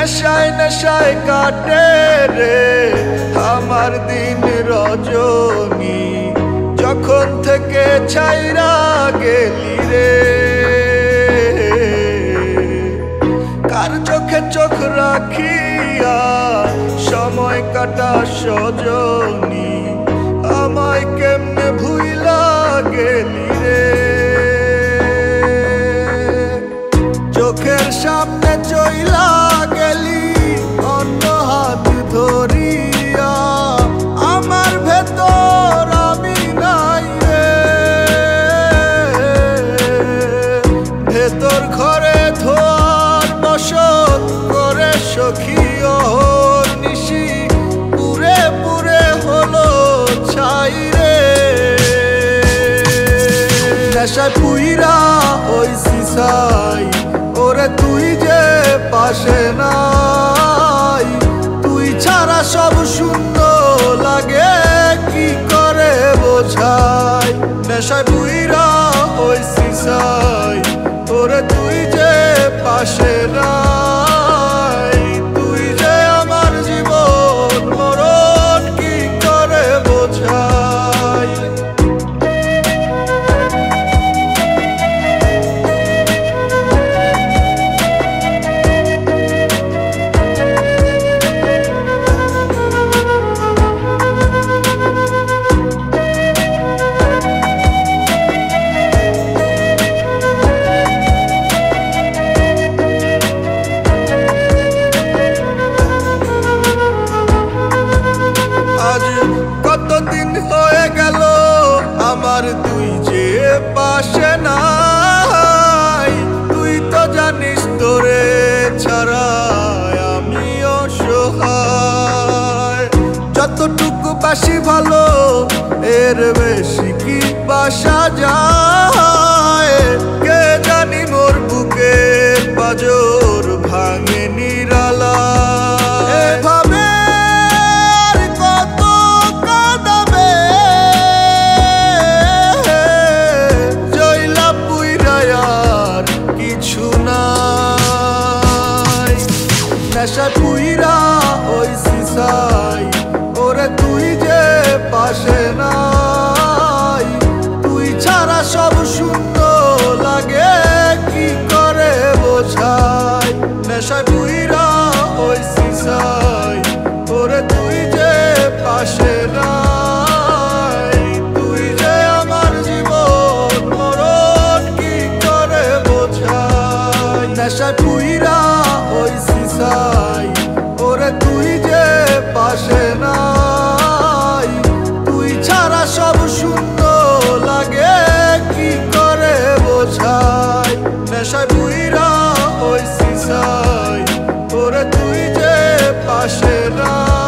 নেশায় নেশায় কাটে রে আমার দিন রজনী, যখন থেকে ছাইরা গেলি রে। কার চোখে চোখ রাখিয়া সময় কাটা সজনী, আমায় কেমনে ভুইলা গেলি রে। চোখের সামনে চইলা গেলি অন্য হাত ধরিয়া, আমার ভেতর আমি নাই রে। ভেতর ঘরে ধোয়ার বসত করে সখী নিশি পুরে পুরে হলো ছাই রে। নেশায় পুইরা হইছি ছাই, ওরে তুই যে পাশে নাই। তুই ছাড়া সব শূন্য লাগে কি করে বোঝাই। নেশায় পুইরা হইছি ছাই, ওরে তুই যে পাশে নাই। তুই যে আমার জীবন মরণ কি করে বোঝাই। কতদিন হয়ে গেল আমার তুই যে পাশে নাই। তুই তো জানিস তোরে ছাড়া আমি অসহায়। যতটুকু বাসি ভালো এর বেশি কি বাসা যায়। কে জানি মোর বুকের পাজর ভাঙে নিরালা। নেশায় পুইরা হইছি ছাই, ওরে তুই যে পাশে নাই। তুই ছাড়া সব শূন্য লাগে কি করে বোঝাই। নেশায় পুইরা হইছি ছাই, ওরে তুই যে পাশে নাই। তুই যে আমার জীবন মরণ কি করে বোঝাই। নেশায় পুইরা হইছি ছাই, ওরে তুই যে পাশে নাই। তুই ছাড়া সব শূন্য লাগে কি করে বোঝাই। নেশায় পুইরা হইছি ছাই, ওরে তুই যে পাশে নাই।